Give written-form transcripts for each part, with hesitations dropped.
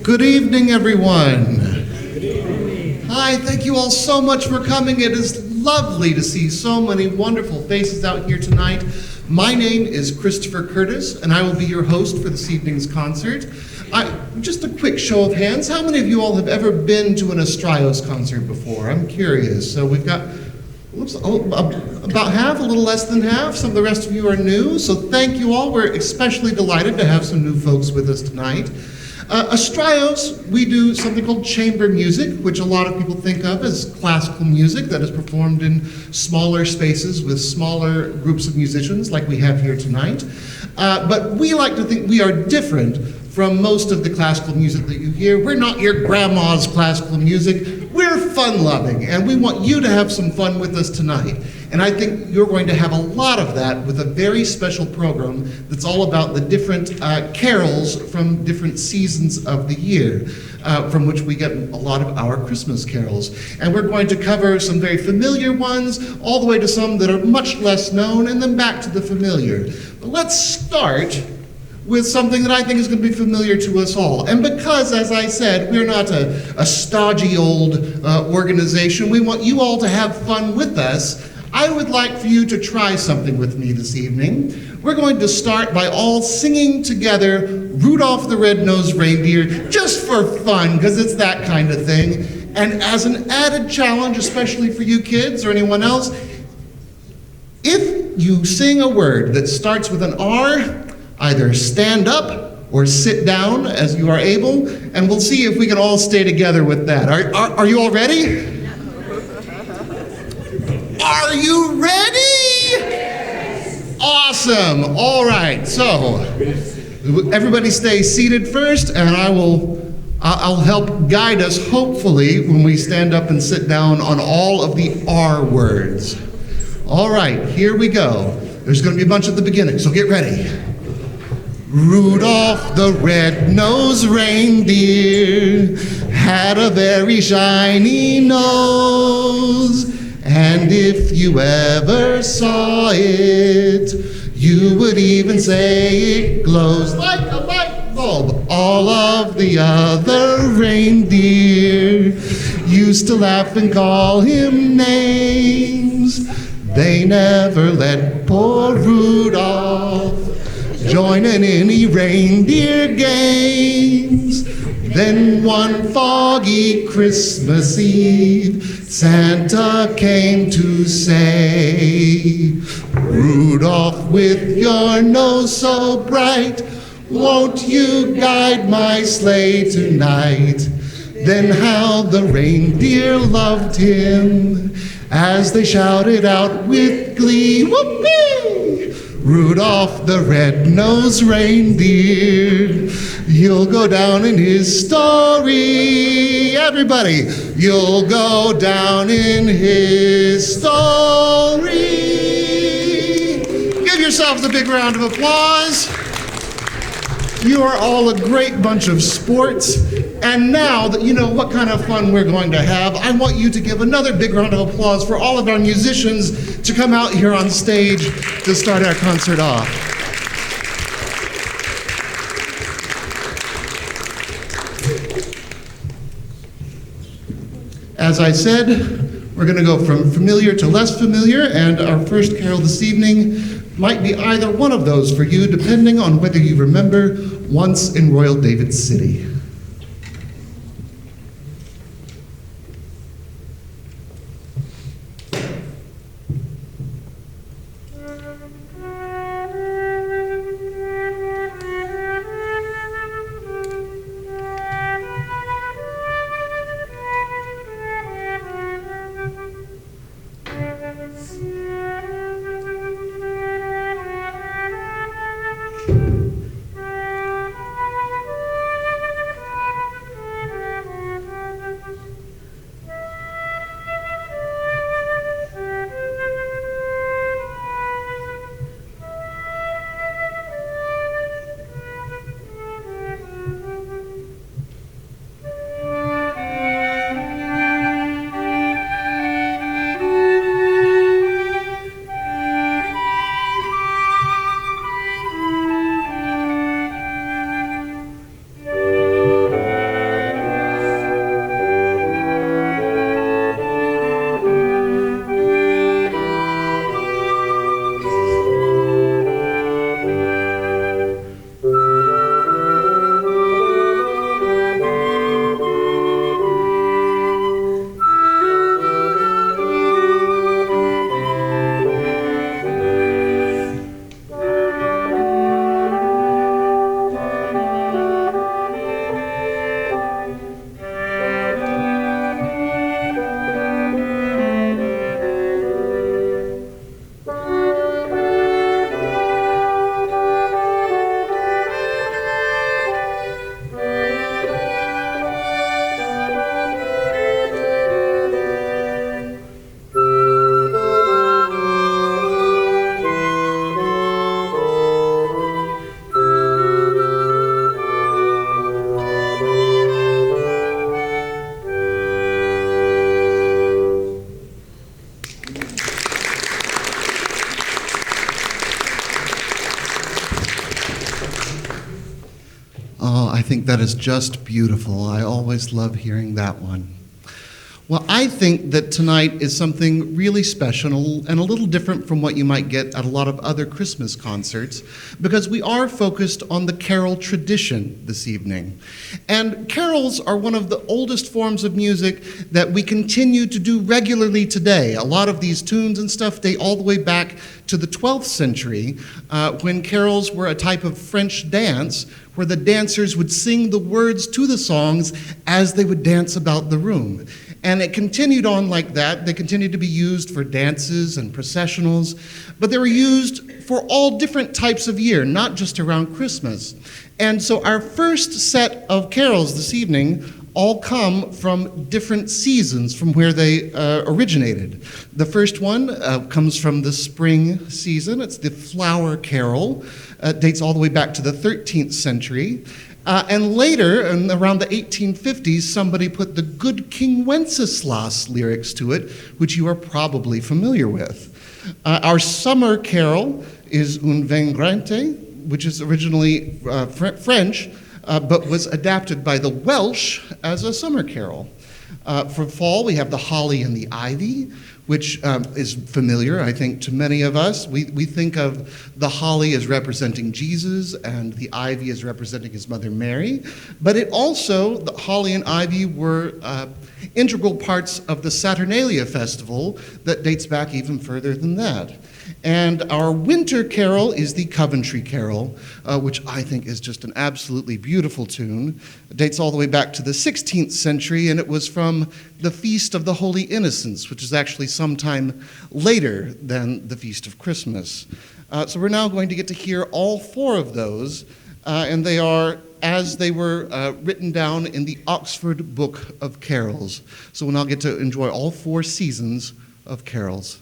Good evening, everyone. Good evening. Hi, thank you all so much for coming. It is lovely to see so many wonderful faces out here tonight. My name is Christopher Curtis, and I will be your host for this evening's concert. Just a quick show of hands, how many of you all have ever been to an Astraios concert before? I'm curious. So we've got about half, a little less than half. Some of the rest of you are new, so thank you all. We're especially delighted to have some new folks with us tonight. Astraios, we do something called chamber music, which a lot of people think of as classical music that is performed in smaller spaces with smaller groups of musicians like we have here tonight. But we like to think we are different from most of the classical music that you hear. We're not your grandma's classical music. We're fun-loving, and we want you to have some fun with us tonight. And I think you're going to have a lot of that with a very special program that's all about the different carols from different seasons of the year, from which we get a lot of our Christmas carols. And we're going to cover some very familiar ones, all the way to some that are much less known, and then back to the familiar. But let's start with something that I think is going to be familiar to us all. And because, as I said, we're not a stodgy old organization, we want you all to have fun with us. I would like for you to try something with me this evening. We're going to start by all singing together Rudolph the Red-Nosed Reindeer, just for fun, because it's that kind of thing. And as an added challenge, especially for you kids or anyone else, if you sing a word that starts with an R, either stand up or sit down as you are able, and we'll see if we can all stay together with that. Are you all ready? Are you ready? Yes. Awesome. All right. So everybody stay seated first, and I'll help guide us, hopefully, when we stand up and sit down on all of the R words. All right, here we go. There's going to be a bunch at the beginning, so get ready. Rudolph the red-nosed reindeer had a very shiny nose, and if you ever saw it, you would even say it glows like a light bulb. All of the other reindeer used to laugh and call him names. They never let poor Rudolph join in any reindeer games. Then one foggy Christmas Eve, Santa came to say, Rudolph, with your nose so bright, won't you guide my sleigh tonight? Then how the reindeer loved him as they shouted out with glee, whoopee! Rudolph the red-nosed reindeer, you'll go down in his story. Everybody, you'll go down in his story. Give yourselves a big round of applause. You are all a great bunch of sports. And now that you know what kind of fun we're going to have, I want you to give another big round of applause for all of our musicians to come out here on stage to start our concert off. As I said, we're going to go from familiar to less familiar, and our first carol this evening might be either one of those for you, depending on whether you remember Once in Royal David City. Oh, I think that is just beautiful. I always love hearing that one. Well, I think that tonight is something really special and a little different from what you might get at a lot of other Christmas concerts, because we are focused on the carol tradition this evening. And carols are one of the oldest forms of music that we continue to do regularly today. A lot of these tunes and stuff date all the way back to the 12th century, when carols were a type of French dance where the dancers would sing the words to the songs as they would dance about the room. And it continued on like that. They continued to be used for dances and processionals, but they were used for all different types of year, not just around Christmas. And so our first set of carols this evening all come from different seasons from where they originated. The first one comes from the spring season. It's the flower carol. It dates all the way back to the 13th century. And later, around the 1850s, somebody put the Good King Wenceslas lyrics to it, which you are probably familiar with. Our summer carol is Un Vengrante, which is originally French, but was adapted by the Welsh as a summer carol. For fall, we have the Holly and the Ivy, which is familiar, I think, to many of us. We think of the holly as representing Jesus and the ivy as representing his mother Mary. But it also, the holly and ivy were integral parts of the Saturnalia festival that dates back even further than that. And our winter carol is the Coventry Carol, which I think is just an absolutely beautiful tune. It dates all the way back to the 16th century, and it was from the Feast of the Holy Innocents, which is actually sometime later than the Feast of Christmas. So we're now going to get to hear all four of those, and they are as they were written down in the Oxford Book of Carols. So we'll now get to enjoy all four seasons of carols.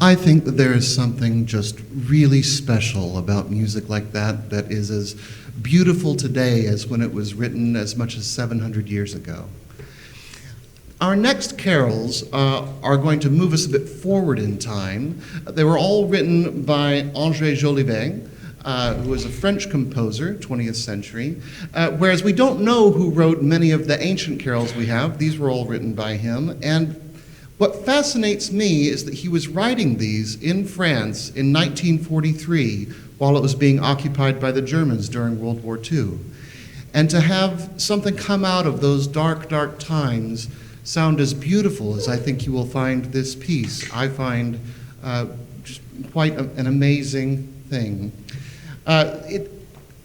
I think that there is something just really special about music like that that is as beautiful today as when it was written as much as 700 years ago. Our next carols are going to move us a bit forward in time. They were all written by André Jolivet, who was a French composer, 20th century, whereas we don't know who wrote many of the ancient carols we have. These were all written by him, and what fascinates me is that he was writing these in France in 1943 while it was being occupied by the Germans during World War II. And to have something come out of those dark, dark times sound as beautiful as I think you will find this piece, I find just quite an amazing thing. It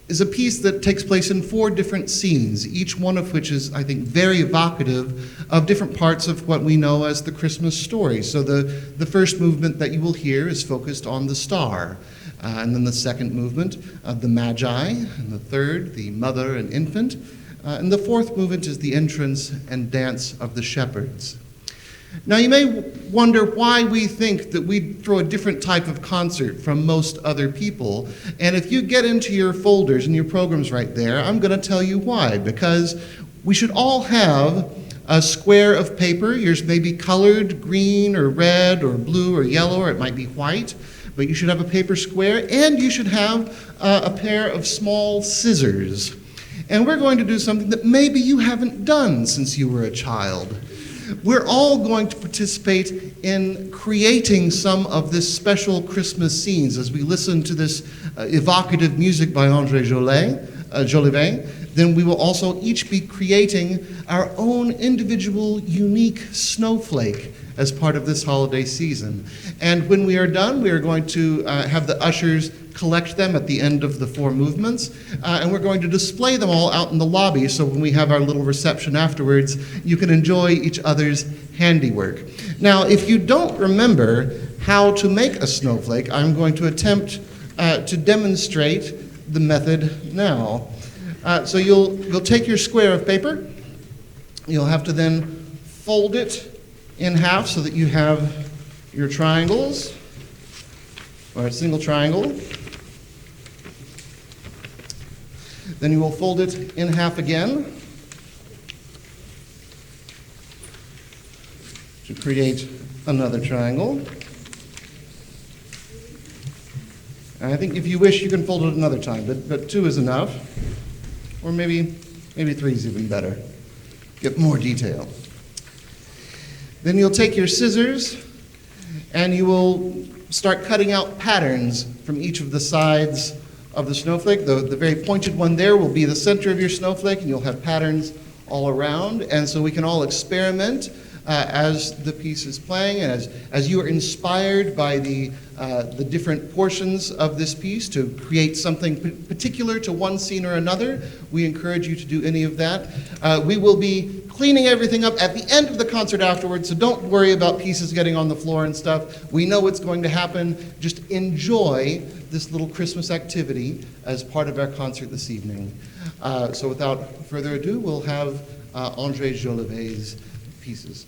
is a piece that takes place in 4 different scenes, each one of which is, I think, very evocative of different parts of what we know as the Christmas story. So the first movement that you will hear is focused on the star, and then the second movement, the Magi, and the third, the mother and infant, and the fourth movement is the entrance and dance of the shepherds. Now, you may wonder why we think that we throw a different type of concert from most other people. And if you get into your folders and your programs right there, I'm going to tell you why. Because we should all have a square of paper. Yours may be colored green or red or blue or yellow, or it might be white. But you should have a paper square, and you should have a pair of small scissors. And we're going to do something that maybe you haven't done since you were a child. We're all going to participate in creating some of this special Christmas scenes as we listen to this evocative music by André Jolivet. Then we will also each be creating our own individual unique snowflake as part of this holiday season. And when we are done, we are going to have the ushers collect them at the end of the 4 movements, and we're going to display them all out in the lobby, so when we have our little reception afterwards, you can enjoy each other's handiwork. Now, if you don't remember how to make a snowflake, I'm going to attempt to demonstrate the method now. So you'll take your square of paper, you'll have to then fold it in half so that you have your triangles, or a single triangle. Then you will fold it in half again to create another triangle. And I think if you wish, you can fold it another time, but 2 is enough. Or maybe 3 is even better. Get more detail. Then you'll take your scissors and you will start cutting out patterns from each of the sides of the snowflake. The very pointed one there will be the center of your snowflake, and you'll have patterns all around. And so we can all experiment as the piece is playing, and as you are inspired by the different portions of this piece to create something particular to one scene or another. We encourage you to do any of that. We will be cleaning everything up at the end of the concert afterwards, so don't worry about pieces getting on the floor and stuff. We know what's going to happen. Just enjoy this little Christmas activity as part of our concert this evening. So without further ado, we'll have André Jolivet's pieces.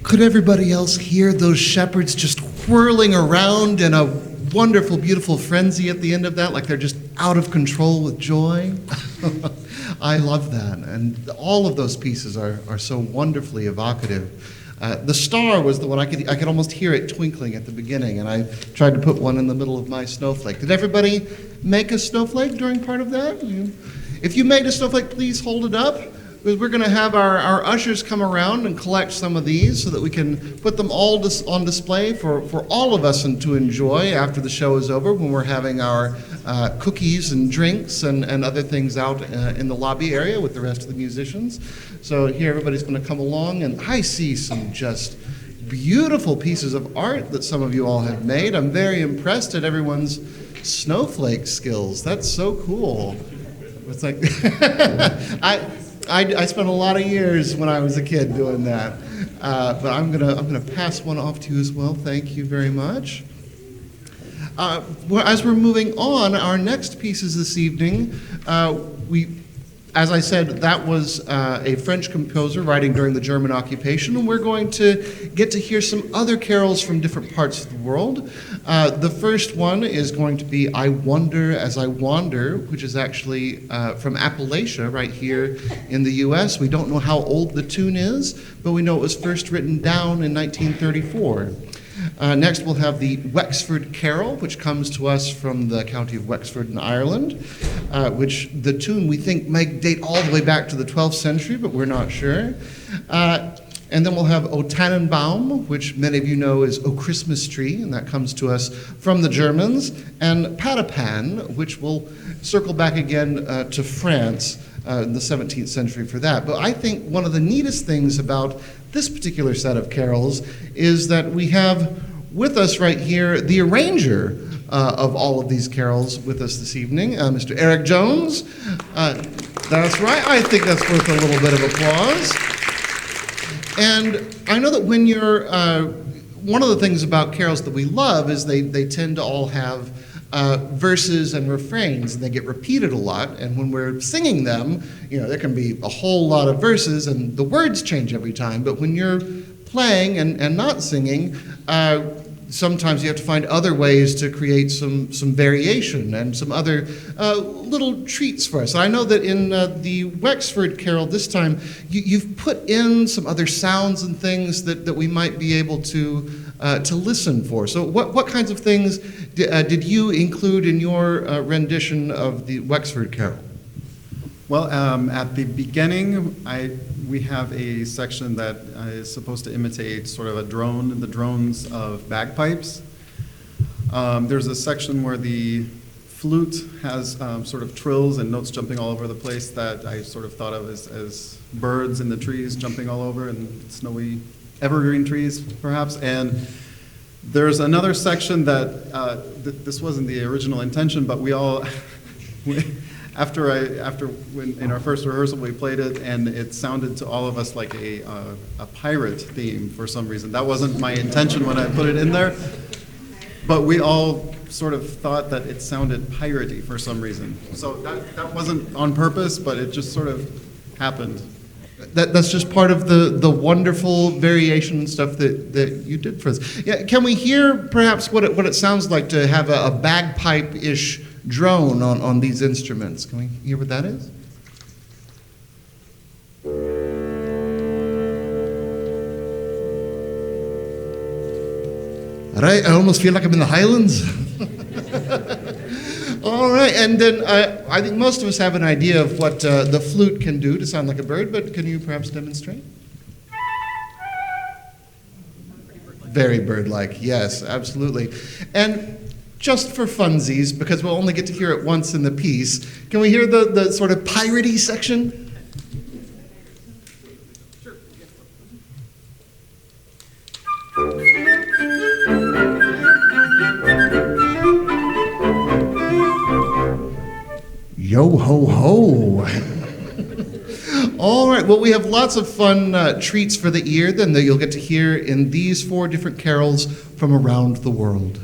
Could everybody else hear those shepherds just whirling around in a wonderful, beautiful frenzy at the end of that, like they're just out of control with joy? I love that, and all of those pieces are so wonderfully evocative. The star was the one I could almost hear it twinkling at the beginning, and I tried to put one in the middle of my snowflake. Did everybody make a snowflake during part of that? If you made a snowflake, please hold it up. We're going to have our ushers come around and collect some of these so that we can put them all on display for all of us and to enjoy after the show is over, when we're having our cookies and drinks and other things out in the lobby area with the rest of the musicians. So here everybody's going to come along, and I see some just beautiful pieces of art that some of you all have made. I'm very impressed at everyone's snowflake skills. That's so cool. It's like I spent a lot of years when I was a kid doing that, but I'm gonna pass one off to you as well. Thank you very much. As we're moving on, our next pieces this evening, as I said, that was a French composer writing during the German occupation, and we're going to get to hear some other carols from different parts of the world. The first one is going to be I Wonder as I Wander, which is actually from Appalachia right here in the U.S. We don't know how old the tune is, but we know it was first written down in 1934. Next, we'll have the Wexford Carol, which comes to us from the county of Wexford in Ireland, which the tune we think may date all the way back to the 12th century, but we're not sure. And then we'll have O Tannenbaum, which many of you know is O Christmas Tree, and that comes to us from the Germans, and Patapan, which will circle back again to France in the 17th century for that. But I think one of the neatest things about this particular set of carols is that we have with us right here the arranger of all of these carols with us this evening, Mr. Eric Jones. That's right, I think that's worth a little bit of applause. And I know that when you're, one of the things about carols that we love is they tend to all have verses and refrains, and they get repeated a lot. And when we're singing them, there can be a whole lot of verses, and the words change every time. But when you're playing and not singing, sometimes you have to find other ways to create some variation and some other little treats for us. I know that in the Wexford Carol this time, you've put in some other sounds and things that we might be able to listen for. So what kinds of things did you include in your rendition of the Wexford Carol? Well, at the beginning, we have a section that is supposed to imitate sort of a drone, the drones of bagpipes. There's a section where the flute has sort of trills and notes jumping all over the place that I sort of thought of as birds in the trees jumping all over, and snowy evergreen trees, perhaps. And there's another section that this wasn't the original intention, but we all, when in our first rehearsal we played it, and it sounded to all of us like a pirate theme for some reason. That wasn't my intention when I put it in there, but we all sort of thought that it sounded piratey for some reason. So that wasn't on purpose, but it just sort of happened. That's just part of the wonderful variation and stuff that you did for us. Yeah, can we hear perhaps what it sounds like to have a bagpipe-ish drone on these instruments? Can we hear what that is? All right, I almost feel like I'm in the Highlands. All right, and then I think most of us have an idea of what the flute can do to sound like a bird, but can you perhaps demonstrate? Very bird-like, yes, absolutely. And just for funsies, because we'll only get to hear it once in the piece, can we hear the sort of piratey section? Yo ho ho. All right, well, we have lots of fun treats for the ear then that you'll get to hear in these 4 different carols from around the world.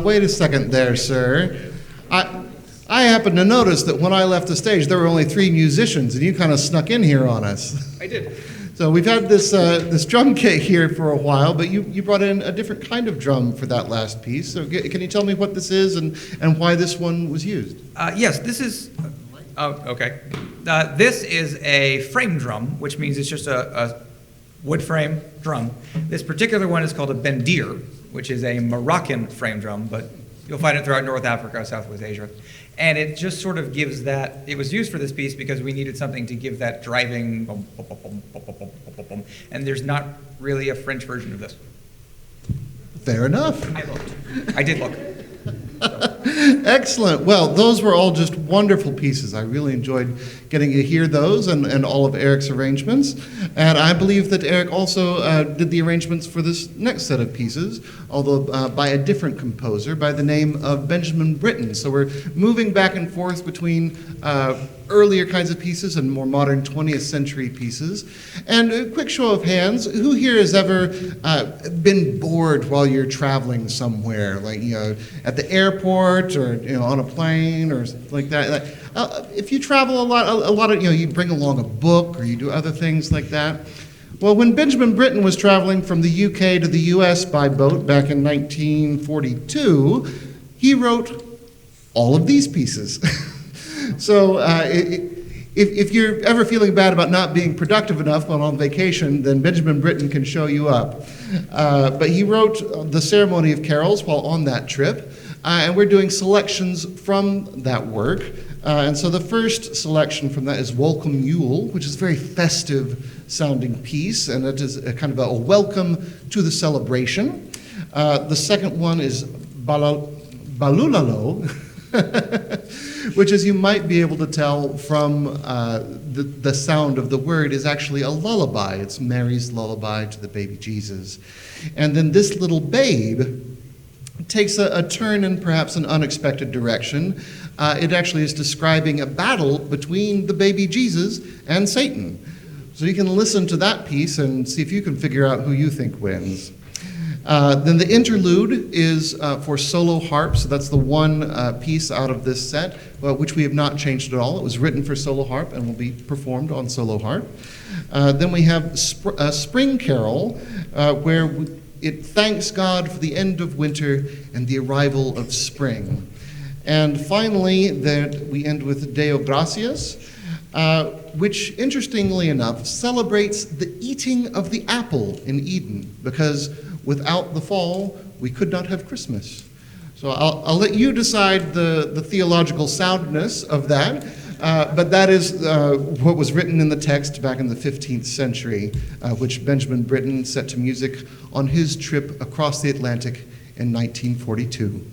Wait a second there, sir. I happened to notice that when I left the stage, there were only 3 musicians, and you kind of snuck in here on us. I did. So we've had this drum kit here for a while, but you brought in a different kind of drum for that last piece. So can you tell me what this is and why this one was used? Yes, this is. Oh, okay. This is a frame drum, which means it's just a wood frame drum. This particular one is called a bendir, which is a Moroccan frame drum, but you'll find it throughout North Africa, Southwest Asia. And it just sort of gives that, it was used for this piece because we needed something to give that driving, bum, bum, bum, bum, bum, bum, bum, bum, bum. And there's not really a French version of this. Fair enough. I looked. I did look. Excellent. Well, those were all just wonderful pieces. I really enjoyed getting to hear those and all of Eric's arrangements. And I believe that Eric also did the arrangements for this next set of pieces, although by a different composer by the name of Benjamin Britten. So we're moving back and forth between earlier kinds of pieces and more modern 20th century pieces. And a quick show of hands, who here has ever been bored while you're traveling somewhere, like, at the airport or, on a plane or something like that? If you travel a lot of, you bring along a book or you do other things like that. Well, when Benjamin Britten was traveling from the UK to the US by boat back in 1942, he wrote all of these pieces. So if you're ever feeling bad about not being productive enough while on vacation, then Benjamin Britten can show you up. But he wrote The Ceremony of Carols while on that trip, and we're doing selections from that work. And so the first selection from that is Welcome Yule, which is a very festive sounding piece, and it is a kind of a welcome to the celebration. The second one is Balulalo, which, as you might be able to tell from the sound of the word, is actually a lullaby. It's Mary's lullaby to the baby Jesus. And then This Little Babe takes a turn in perhaps an unexpected direction. It actually is describing a battle between the baby Jesus and Satan. So you can listen to that piece and see if you can figure out who you think wins. Then the interlude is for solo harp, so that's the one piece out of this set, which we have not changed at all. It was written for solo harp and will be performed on solo harp. Then we have a spring carol, where it thanks God for the end of winter and the arrival of spring. And finally, that we end with Deo Gracias, which, interestingly enough, celebrates the eating of the apple in Eden, because without the fall, we could not have Christmas. So I'll let you decide the theological soundness of that, but that is what was written in the text back in the 15th century, which Benjamin Britten set to music on his trip across the Atlantic in 1942.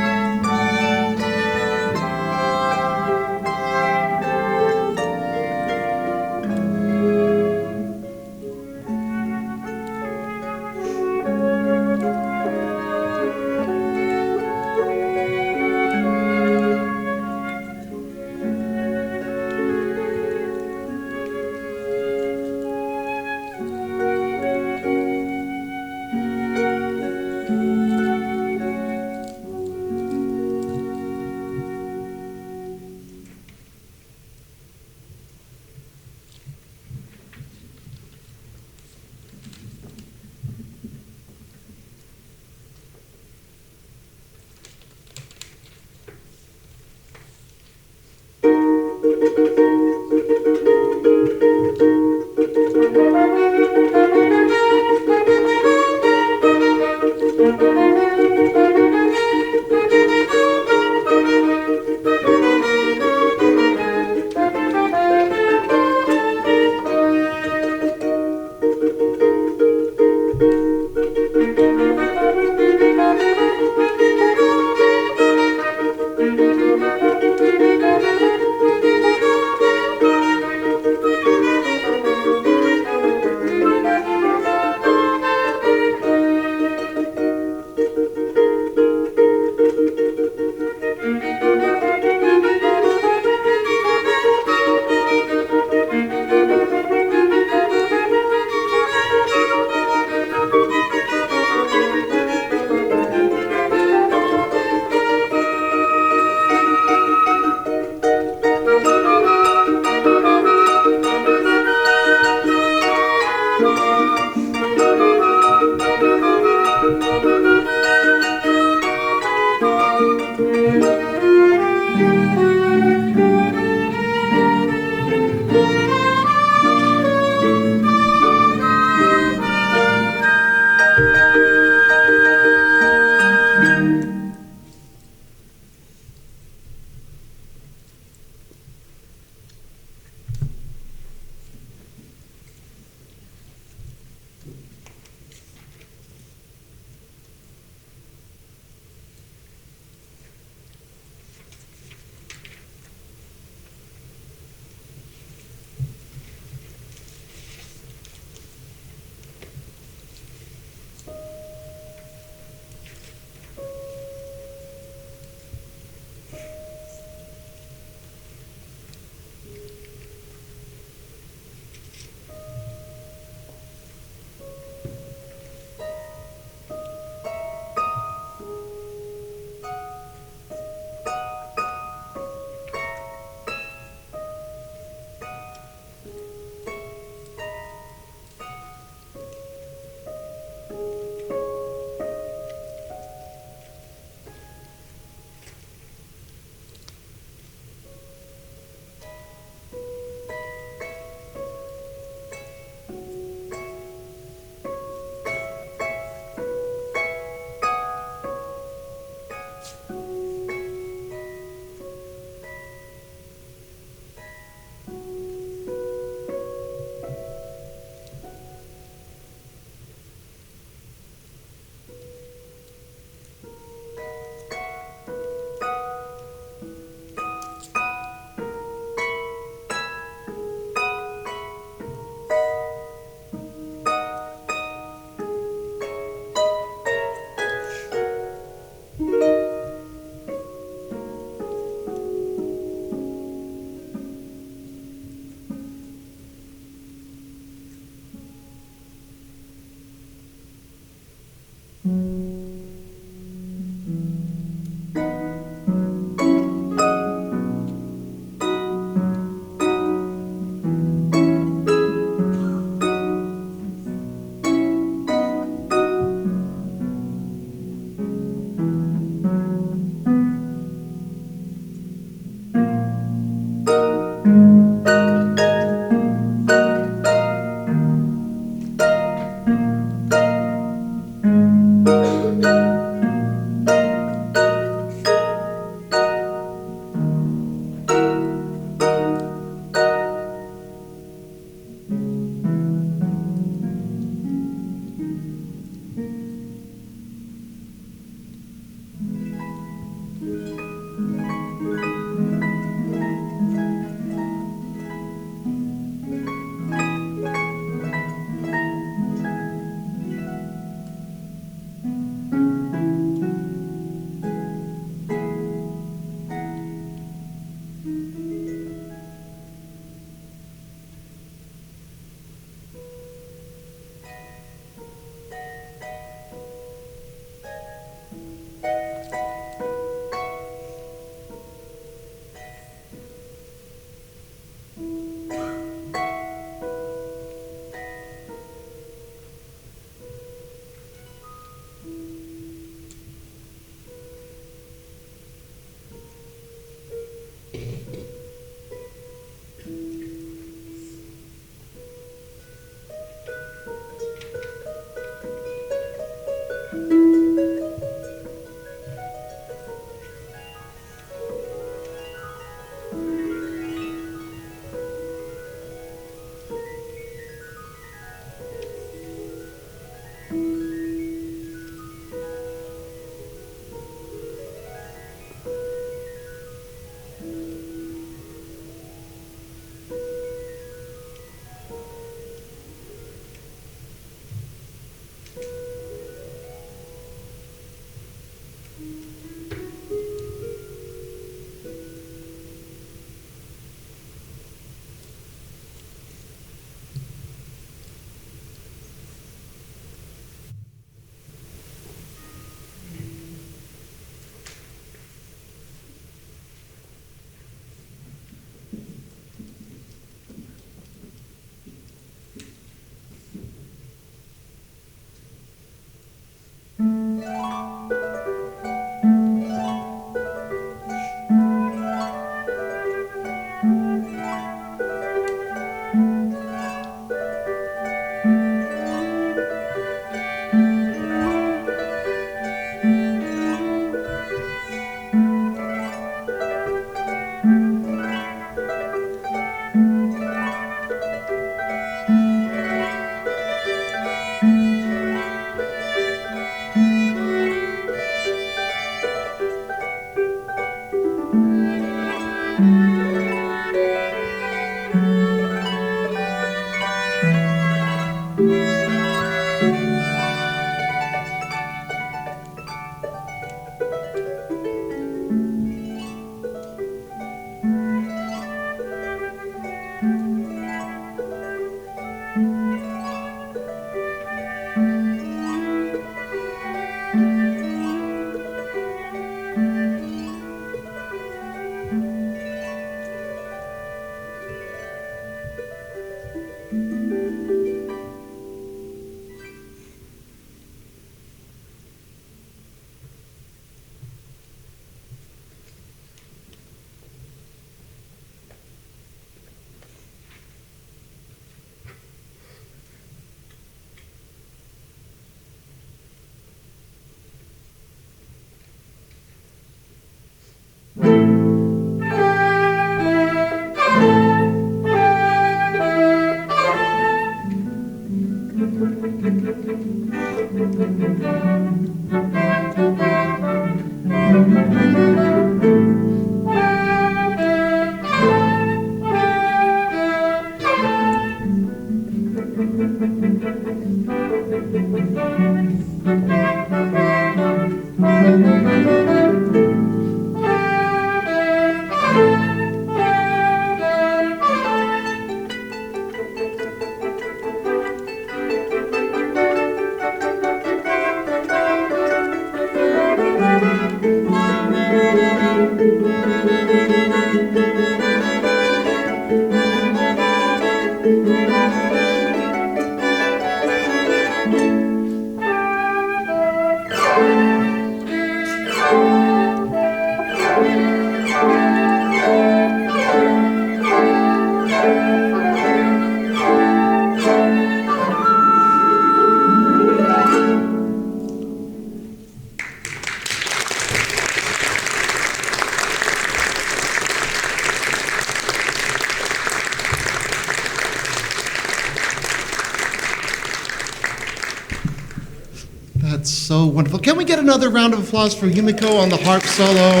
That's so wonderful. Can we get another round of applause for Yumiko on the harp solo?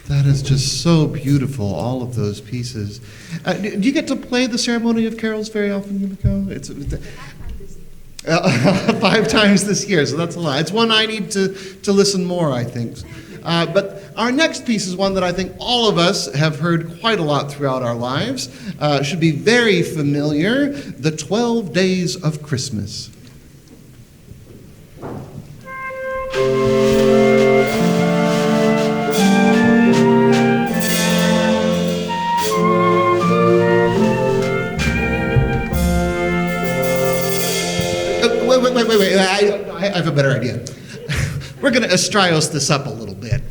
That is just so beautiful, all of those pieces. Do you get to play the Ceremony of Carols very often, Yumiko? It's 5 times this year, so that's a lot. It's one I need to listen more, I think. But our next piece is one that I think all of us have heard quite a lot throughout our lives. Should be very familiar, the 12 Days of Christmas. Wait. I have a better idea. We're going to estrios this up a little bit.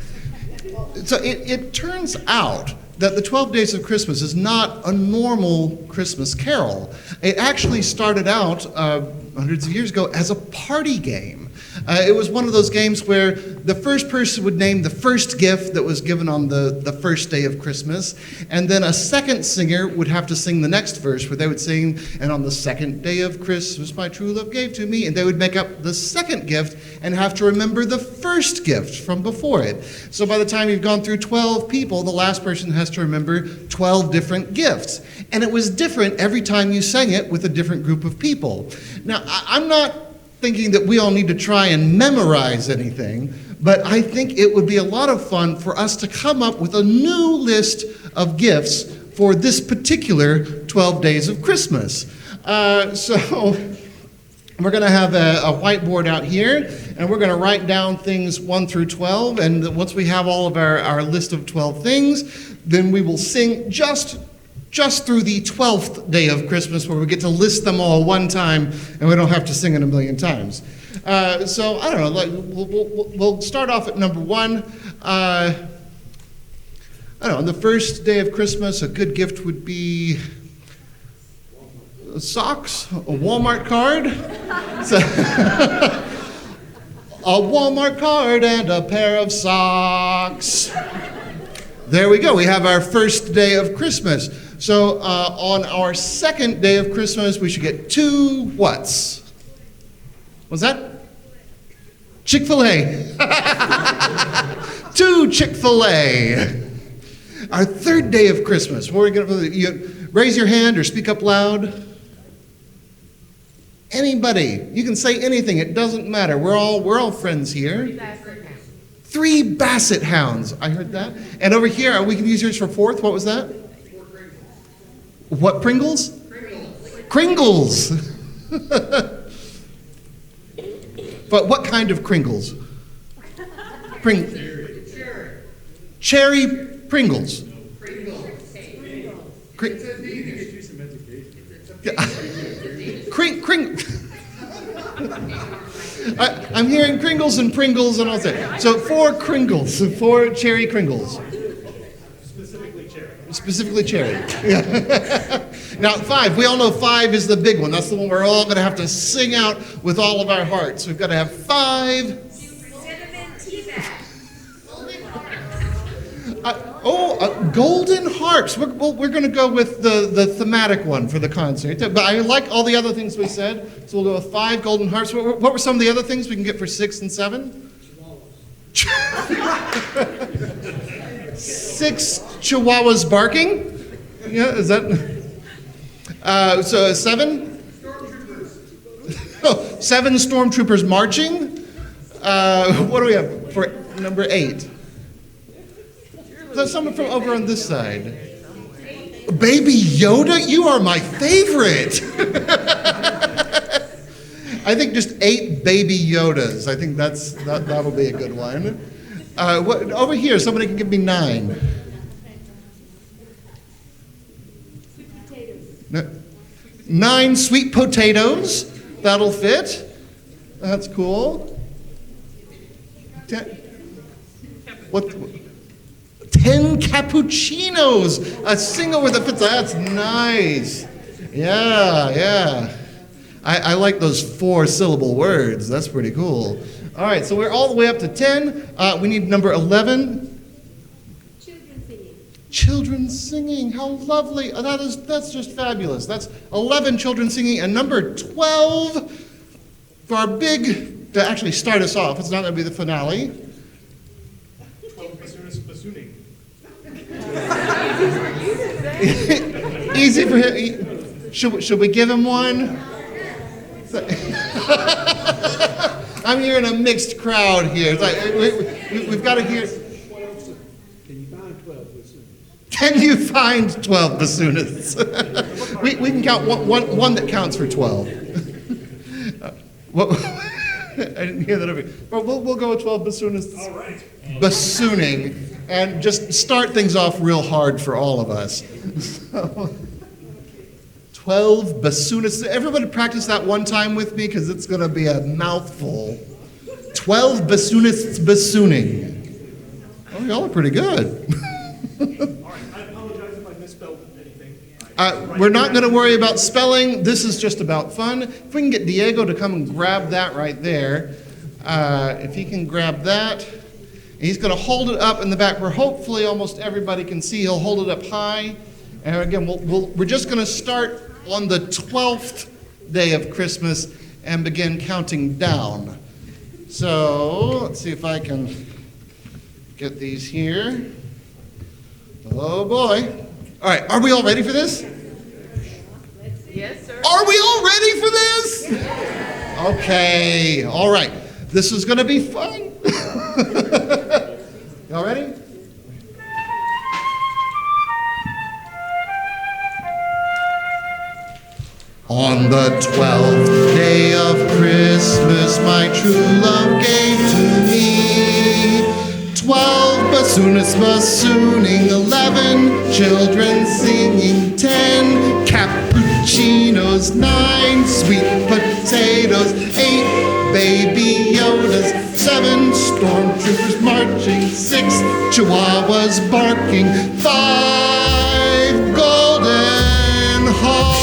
So it turns out that the 12 Days of Christmas is not a normal Christmas carol. It actually started out hundreds of years ago as a party game. It was one of those games where the first person would name the first gift that was given on the first day of Christmas, and then a second singer would have to sing the next verse where they would sing, and on the second day of Christmas my true love gave to me, and they would make up the second gift and have to remember the first gift from before it. So by the time you've gone through 12 people, the last person has to remember 12 different gifts. And it was different every time you sang it with a different group of people. Now, I'm not thinking that we all need to try and memorize anything, but I think it would be a lot of fun for us to come up with a new list of gifts for this particular 12 Days of Christmas. So we're going to have a whiteboard out here, and we're going to write down things 1 through 12, and once we have all of our list of 12 things, then we will sing just through the 12th day of Christmas, where we get to list them all one time and we don't have to sing it a million times. So I don't know, we'll start off at number 1. I don't know, on the first day of Christmas, a good gift would be socks, a Walmart card. A Walmart card and a pair of socks. There we go, we have our first day of Christmas. So on our second day of Christmas, we should get 2 whats? What's that? Chick-fil-A. 2 Chick-fil-A. Our third day of Christmas. We're gonna raise your hand or speak up loud. Anybody. You can say anything. It doesn't matter. We're all friends here. 3 Basset Hounds. I heard that. And over here, we can use yours for 4th. What was that? 4 Pringles. What Pringles? Kringles. But what kind of Kringles? Cherry Pringles. I'm hearing Kringles and Pringles and all that. So 4 Kringles, 4 cherry Kringles. Specifically cherry. Yeah. Now 5, we all know 5 is the big one. That's the one we're all going to have to sing out with all of our hearts. We've got to have 5. Cinnamon tea bag. Golden harps. We're going to go with the thematic one for the concert. But I like all the other things we said, so we'll go with 5 golden harps. What were some of the other things we can get for 6 and 7? 6 chihuahuas barking? Yeah, is that? So 7? Stormtroopers. Oh, 7 stormtroopers marching. What do we have for number 8? There's someone from over on this side. Baby Yoda, you are my favorite. I think just 8 baby Yodas. I think that'll be a good one. Over here, somebody can give me 9. Sweet potatoes. 9 sweet potatoes. That'll fit. That's cool. 10 cappuccinos. A single with a fits. That's nice. Yeah. I like those 4-syllable words. That's pretty cool. All right, so we're all the way up to 10. We need number 11. Children singing. Children singing. How lovely. That's just fabulous. That's 11 children singing. And number 12 for our big, to actually start us off. It's not going to be the finale. 12 bassooning. Easy for him. Should we give him one? I'm hearing a mixed crowd here. It's like, we've got to hear. Can you find 12 bassoonists? we can count one that counts for 12. I didn't hear that over here. But we'll go with 12 bassoonists. All right. Bassooning, and just start things off real hard for all of us. So, 12 bassoonists. Everybody practice that one time with me because it's going to be a mouthful. 12 bassoonists bassooning. Oh, y'all are pretty good. All right. I apologize if I misspelled anything. We're not going to worry about spelling. This is just about fun. If we can get Diego to come and grab that right there. If he can grab that. And he's going to hold it up in the back where hopefully almost everybody can see. He'll hold it up high. And again, we're just going to start on the 12th day of Christmas and begin counting down. So let's see if I can get these here. Oh boy. All right, are we all ready for this? Yes, sir. Are we all ready for this? Okay, all right. This is going to be fun. Y'all ready? On the 12th day of Christmas, my true love gave to me 12 bassoonists bassooning, 11 children singing, 10 cappuccinos, 9 sweet potatoes, 8 baby Yodas, 7 stormtroopers marching, 6 chihuahuas barking, 5 golden hearts.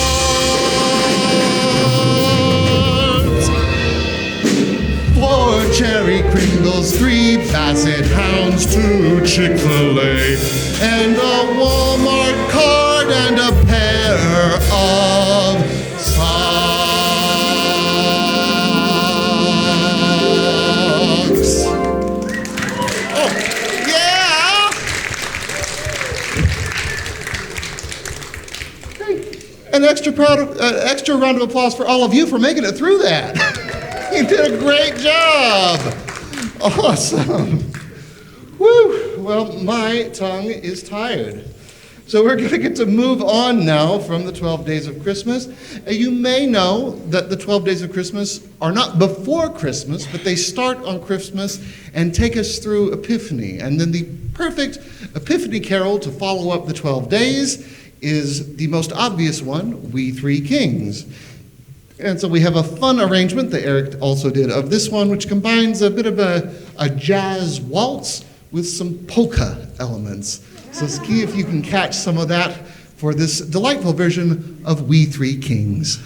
4 cherry Kringles, 3 Basset Hounds, 2 Chick-fil-A, and a Walmart card and a pair of socks. An extra round of applause for all of you for making it through that. You did a great job. Awesome. Woo. Well, my tongue is tired. So we're going to get to move on now from the 12 days of Christmas. You may know that the 12 days of Christmas are not before Christmas, but they start on Christmas and take us through Epiphany. And then the perfect Epiphany carol to follow up the 12 days is the most obvious one, We Three Kings. And so we have a fun arrangement that Eric also did of this one, which combines a bit of a jazz waltz with some polka elements. So see if you can catch some of that for this delightful version of We Three Kings.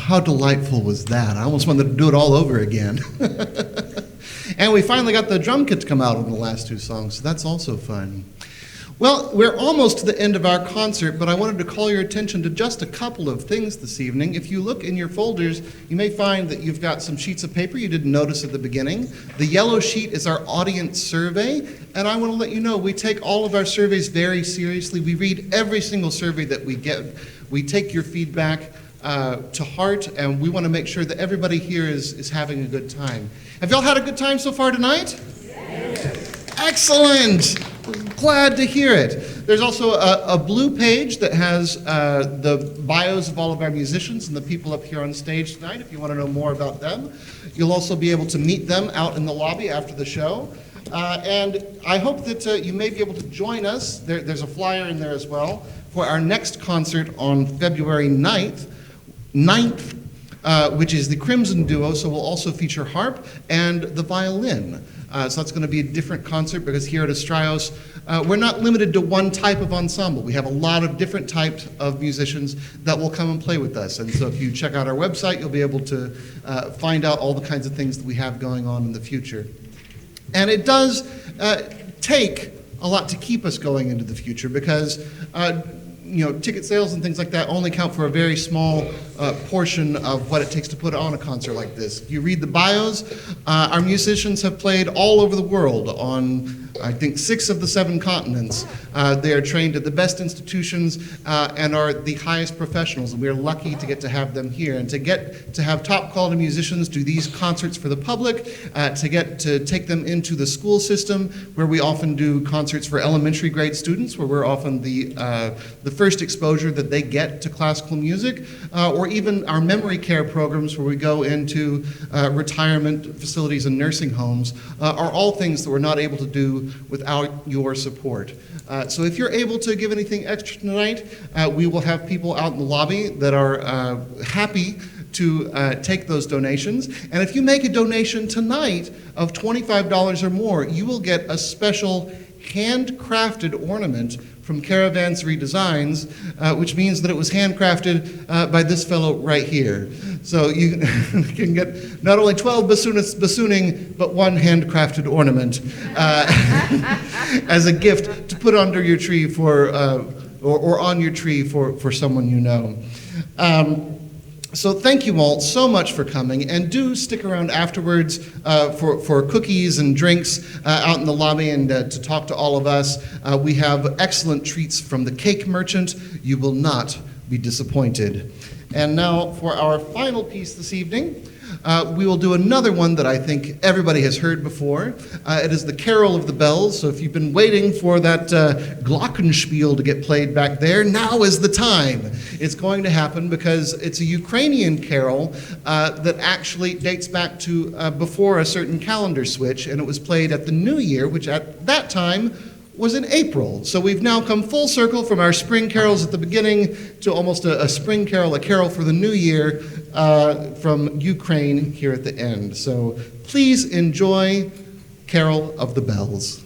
How delightful was that? I almost wanted to do it all over again. And we finally got the drum kit to come out on the last two songs, so that's also fun. Well, we're almost to the end of our concert, but I wanted to call your attention to just a couple of things this evening. If you look in your folders, you may find that you've got some sheets of paper you didn't notice at the beginning. The yellow sheet is our audience survey, and I want to let you know we take all of our surveys very seriously. We read every single survey that we get. We take your feedback to heart, and we want to make sure that everybody here is having a good time. Have y'all had a good time so far tonight? Yes. Excellent. Glad to hear it. There's also a blue page that has the bios of all of our musicians and the people up here on stage tonight, if you want to know more about them. You'll also be able to meet them out in the lobby after the show. And I hope that you may be able to join us. There's a flyer in there as well for our next concert on February 9th, which is the Crimson Duo, so we'll also feature harp and the violin. So that's going to be a different concert because here at Astraios, we're not limited to one type of ensemble. We have a lot of different types of musicians that will come and play with us. And so if you check out our website, you'll be able to find out all the kinds of things that we have going on in the future. And it does take a lot to keep us going into the future because ticket sales and things like that only count for a very small portion of what it takes to put on a concert like this. You read the bios, our musicians have played all over the world on, I think, 6 of the 7 continents. They are trained at the best institutions and are the highest professionals, and we are lucky to get to have them here. And to get to have top quality musicians do these concerts for the public, to get to take them into the school system, where we often do concerts for elementary grade students, where we're often the first exposure that they get to classical music, or even our memory care programs where we go into retirement facilities and nursing homes, are all things that we're not able to do without your support. So if you're able to give anything extra tonight, we will have people out in the lobby that are happy to take those donations. And if you make a donation tonight of $25 or more, you will get a special handcrafted ornament from Caravansary Designs, which means that it was handcrafted by this fellow right here. So you can get not only 12 bassoonists bassooning, but one handcrafted ornament as a gift to put under your tree for, or on your tree for someone you know. So thank you all so much for coming, and do stick around afterwards for cookies and drinks out in the lobby and to talk to all of us. We have excellent treats from the cake merchant. You will not be disappointed. And now for our final piece this evening, we will do another one that I think everybody has heard before. It is the Carol of the Bells. So if you've been waiting for that glockenspiel to get played back there, now is the time. It's going to happen because it's a Ukrainian carol that actually dates back to before a certain calendar switch, and it was played at the New Year, which at that time was in April. So we've now come full circle from our spring carols at the beginning to almost a spring carol, a carol for the new year from Ukraine here at the end. So please enjoy Carol of the Bells.